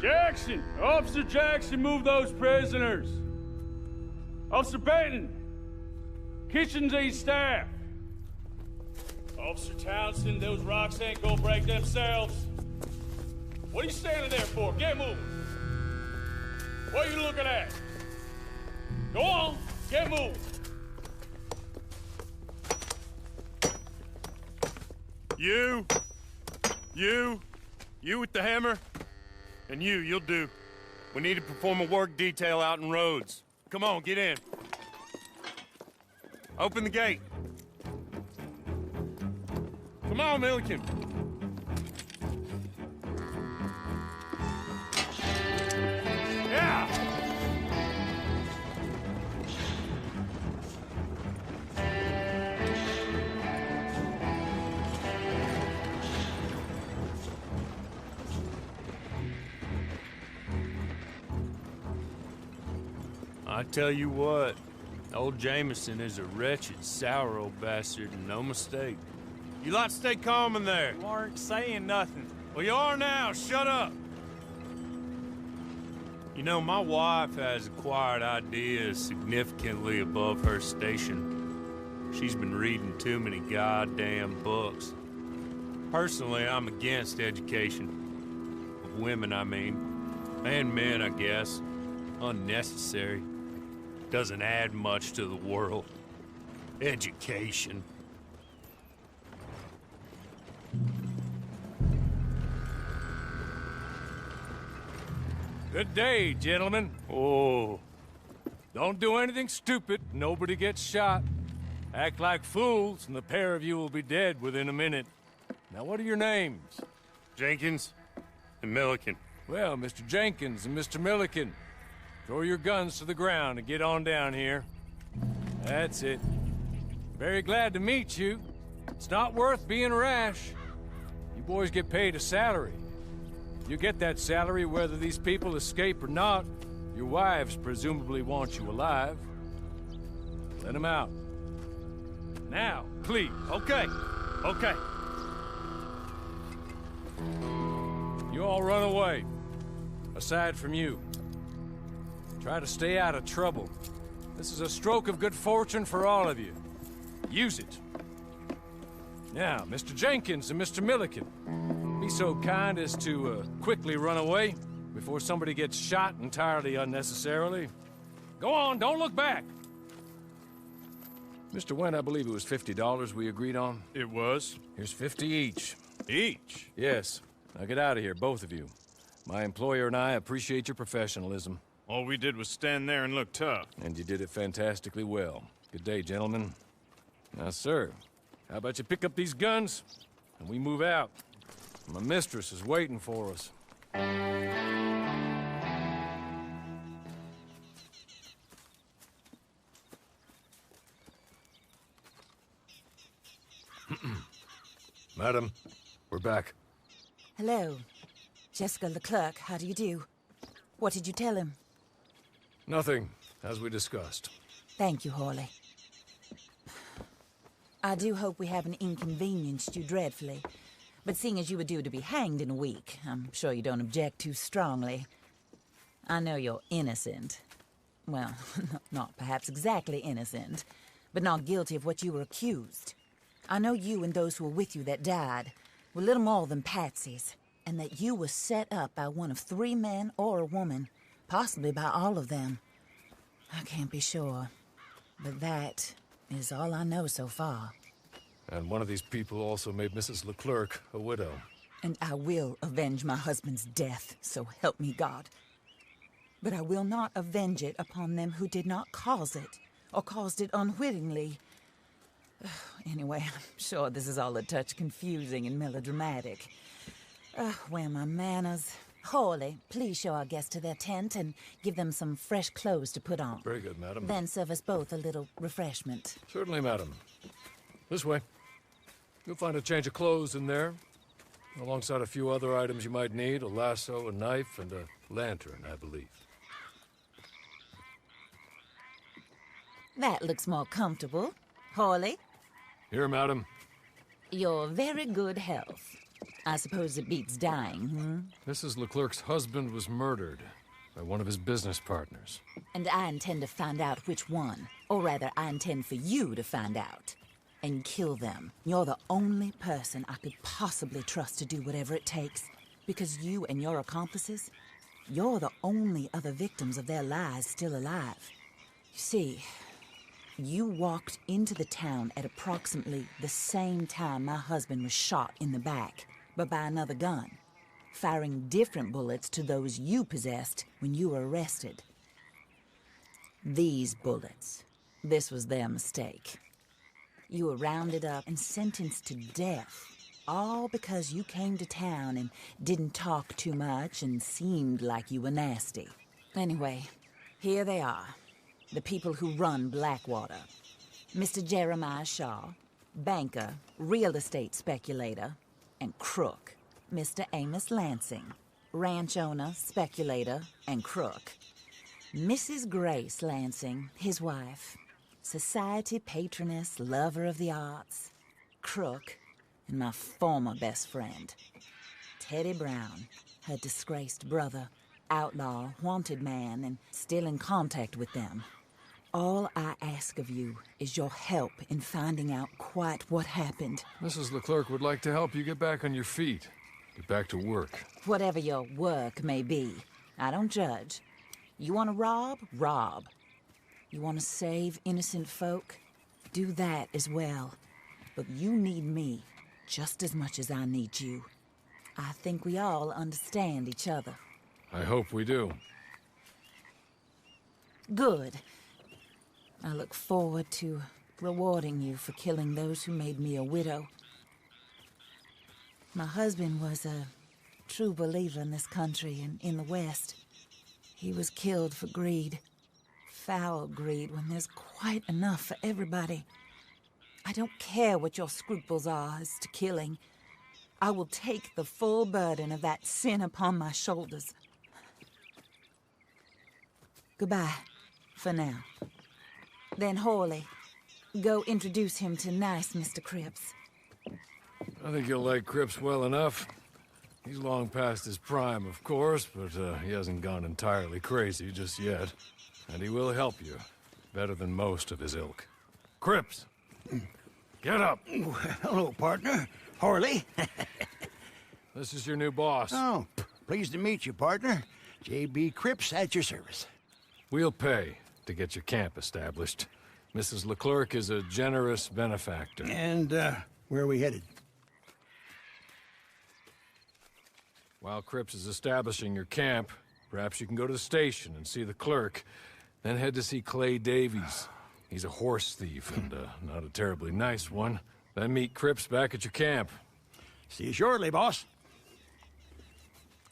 Jackson! Officer Jackson, move those prisoners! Officer Benton! Kitchens aid staff! Officer Townsend, those rocks ain't gonna break themselves. What are you standing there for? Get moving! What are you looking at? Go on, get moving! You with the hammer? And you'll do. We need to perform a work detail out in Rhodes. Come on, get in. Open the gate. Come on, Milliken. Yeah! I tell you what, old Jameson is a wretched, sour old bastard, and no mistake. You lot stay calm in there. You aren't saying nothing. Well, you are now. Shut up. You know, my wife has acquired ideas significantly above her station. She's been reading too many goddamn books. Personally, I'm against education. Of women, I mean. And men, I guess. Unnecessary. Doesn't add much to the world. Education. Good day, gentlemen. Oh. Don't do anything stupid. Nobody gets shot. Act like fools, and the pair of you will be dead within a minute. Now, what are your names? Jenkins and Milliken. Well, Mr. Jenkins and Mr. Milliken, throw your guns to the ground and get on down here. That's it. Very glad to meet you. It's not worth being rash. You boys get paid a salary. You get that salary whether these people escape or not. Your wives presumably want you alive. Let them out. Now, please. Okay. Okay. You all run away. Aside from you. Try to stay out of trouble. This is a stroke of good fortune for all of you. Use it. Now, Mr. Jenkins and Mr. Milliken, be so kind as to quickly run away before somebody gets shot entirely unnecessarily. Go on, don't look back. Mr. Went, I believe it was $50 we agreed on. It was. Here's 50 each. Each? Yes. Now get out of here, both of you. My employer and I appreciate your professionalism. All we did was stand there and look tough. And you did it fantastically well. Good day, gentlemen. Now, sir, how about you pick up these guns, and we move out? My mistress is waiting for us. Madam, we're back. Hello. Jessica Leclerc, how do you do? What did you tell him? Nothing, as we discussed. Thank you, Hawley. I do hope we haven't inconvenienced you dreadfully. But seeing as you were due to be hanged in a week, I'm sure you don't object too strongly. I know you're innocent. Well, not perhaps exactly innocent, but not guilty of what you were accused. I know you and those who were with you that died were little more than patsies, and that you were set up by one of 3 men or a woman, possibly by all of them. I can't be sure, but that is all I know so far. And one of these people also made Mrs. Leclerc a widow. And I will avenge my husband's death, so help me God. But I will not avenge it upon them who did not cause it, or caused it unwittingly. Anyway, I'm sure this is all a touch confusing and melodramatic. Where are my manners? Hawley, please show our guests to their tent and give them some fresh clothes to put on. Very good, madam. Then serve us both a little refreshment. Certainly, madam. This way. You'll find a change of clothes in there, alongside a few other items you might need, a lasso, a knife, and a lantern, I believe. That looks more comfortable. Hawley? Here, madam. Your very good health. I suppose it beats dying, hmm? Mrs. Leclerc's husband was murdered by one of his business partners. And I intend to find out which one. Or rather, I intend for you to find out. And kill them. You're the only person I could possibly trust to do whatever it takes. Because you and your accomplices, you're the only other victims of their lies still alive. You see, you walked into the town at approximately the same time my husband was shot in the back, but by another gun, firing different bullets to those you possessed when you were arrested. These bullets, this was their mistake. You were rounded up and sentenced to death, all because you came to town and didn't talk too much and seemed like you were nasty. Anyway, here they are, the people who run Blackwater. Mr. Jeremiah Shaw, banker, real estate speculator, and crook. Mr. Amos Lansing, ranch owner, speculator, and crook. Mrs. Grace Lansing, his wife, society patroness, lover of the arts, crook, and my former best friend. Teddy Brown, her disgraced brother, outlaw, wanted man, and still in contact with them. All I ask of you is your help in finding out quite what happened. Mrs. Leclerc would like to help you get back on your feet. Get back to work. Whatever your work may be, I don't judge. You want to rob? Rob. You want to save innocent folk? Do that as well. But you need me just as much as I need you. I think we all understand each other. I hope we do. Good. I look forward to rewarding you for killing those who made me a widow. My husband was a true believer in this country and in the West. He was killed for greed. Foul greed when there's quite enough for everybody. I don't care what your scruples are as to killing. I will take the full burden of that sin upon my shoulders. Goodbye, for now. Then Hawley, go introduce him to nice Mr. Cripps. I think you'll like Cripps well enough. He's long past his prime, of course, but he hasn't gone entirely crazy just yet. And he will help you, better than most of his ilk. Cripps! Get up! Hello, partner. Harley. This is your new boss. Oh, pleased to meet you, partner. J.B. Cripps at your service. We'll pay to get your camp established. Mrs. Leclerc is a generous benefactor. And, where are we headed? While Cripps is establishing your camp, perhaps you can go to the station and see the clerk, then head to see Clay Davies. He's a horse thief, and not a terribly nice one. Then meet Cripps back at your camp. See you shortly, boss.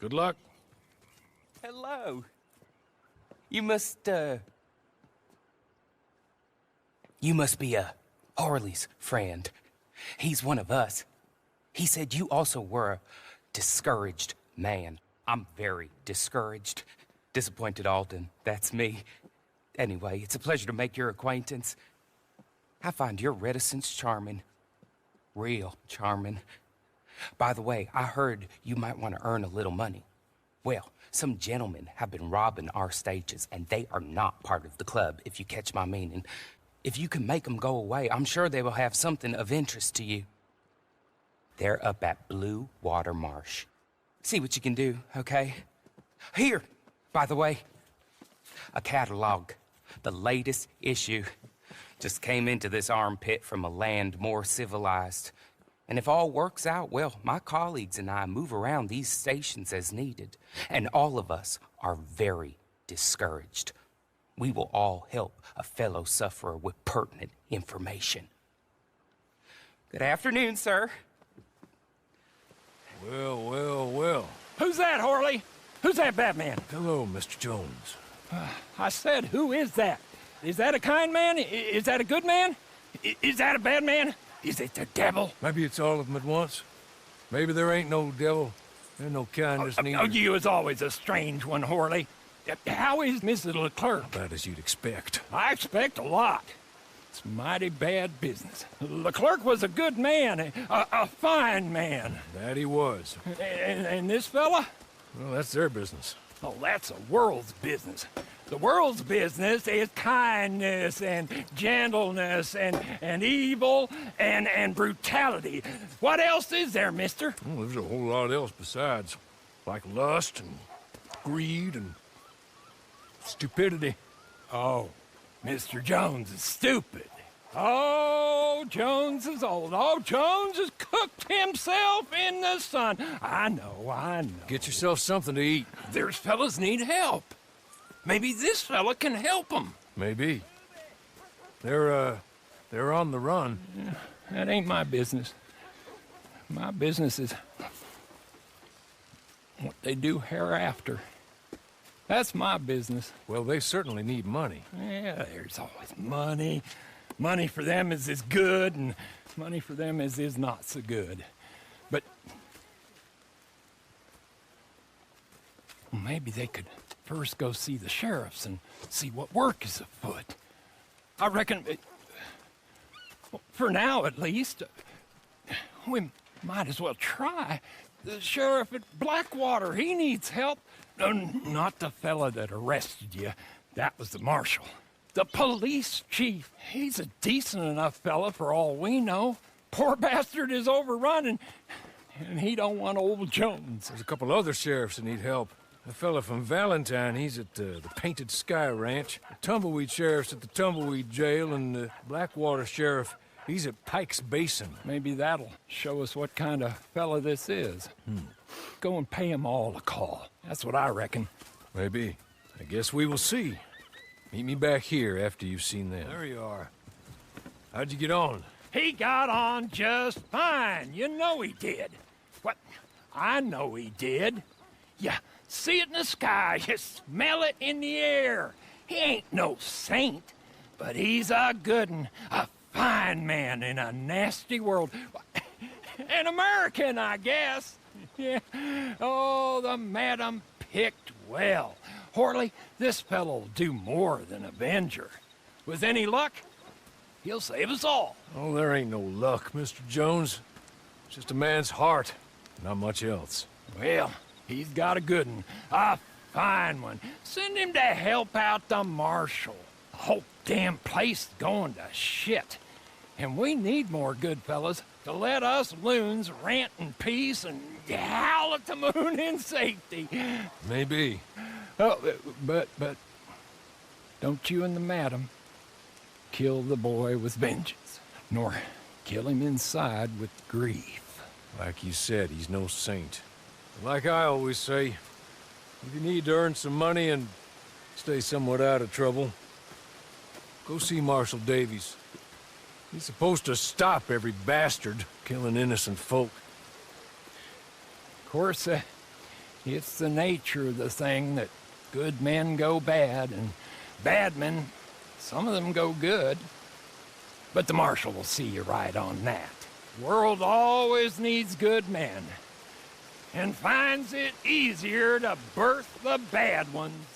Good luck. Hello. You must be Harley's friend. He's one of us. He said you also were a discouraged man. I'm very discouraged. Disappointed Alden, that's me. Anyway, it's a pleasure to make your acquaintance. I find your reticence charming. Real charming. By the way, I heard you might want to earn a little money. Well, some gentlemen have been robbing our stages, and they are not part of the club, if you catch my meaning. If you can make them go away, I'm sure they will have something of interest to you. They're up at Blue Water Marsh. See what you can do, okay? Here, by the way, a catalog. The latest issue. Just came into this armpit from a land more civilized. And if all works out, well, my colleagues and I move around these stations as needed. And all of us are very discouraged. We will all help a fellow sufferer with pertinent information. Good afternoon, sir. Well, well, well. Who's that, Harley? Who's that Batman? Hello, Mr. Jones. I said, who is that? Is that a kind man? Is that a good man? Is that a bad man? Is it the devil? Maybe it's all of them at once. Maybe there ain't no devil. There's no kindness neither. You is always a strange one, Harley. How is Mrs. Leclerc? About as you'd expect. I expect a lot. It's mighty bad business. Leclerc was a good man, a fine man. That he was. And this fella? Well, that's their business. Oh, that's a world's business. The world's business is kindness and gentleness and evil and brutality. What else is there, mister? Well, there's a whole lot else besides. Like lust and greed and stupidity. Oh, Mr. Jones is stupid. Oh, Jones is old. Oh, Jones has cooked himself in the sun. I know. Get yourself something to eat. There's fellas need help. Maybe this fella can help them. Maybe. They're on the run. Yeah, that ain't my business. My business is what they do hereafter. That's my business. Well, they certainly need money. Yeah, there's always money. Money for them is good, and money for them is not so good. But maybe they could first go see the sheriffs and see what work is afoot. I reckon, for now at least, we might as well try. The sheriff at Blackwater, he needs help. Not the fella that arrested you. That was the marshal. The police chief, he's a decent enough fella for all we know. Poor bastard is overrun, and he don't want old Jones. There's a couple other sheriffs that need help. A fella from Valentine, he's at the Painted Sky Ranch. The Tumbleweed sheriff's at the Tumbleweed Jail, and the Blackwater sheriff, he's at Pike's Basin. Maybe that'll show us what kind of fella this is. Go and pay them all a call. That's what I reckon. Maybe. I guess we will see. Meet me back here after you've seen them. There you are. How'd you get on? He got on just fine. You know he did. What? I know he did. You see it in the sky. You smell it in the air. He ain't no saint, but he's a good 'un, a fine man in a nasty world. An American, I guess. Yeah. Oh, the madam picked well. Horley, this fellow'll do more than Avenger. With any luck, he'll save us all. Oh, there ain't no luck, Mr. Jones. It's just a man's heart, not much else. Well, he's got a good 'un, a fine one. Send him to help out the marshal. The whole damn place going to shit. And we need more good fellas to let us loons rant in peace and howl at the moon in safety. Maybe. Oh, but don't you and the madam kill the boy with vengeance, nor kill him inside with grief. Like you said, he's no saint. Like I always say, if you need to earn some money and stay somewhat out of trouble, go see Marshal Davies. He's supposed to stop every bastard killing innocent folk. Of course, it's the nature of the thing that good men go bad, and bad men, some of them go good. But the marshal will see you right on that. The world always needs good men, and finds it easier to birth the bad ones.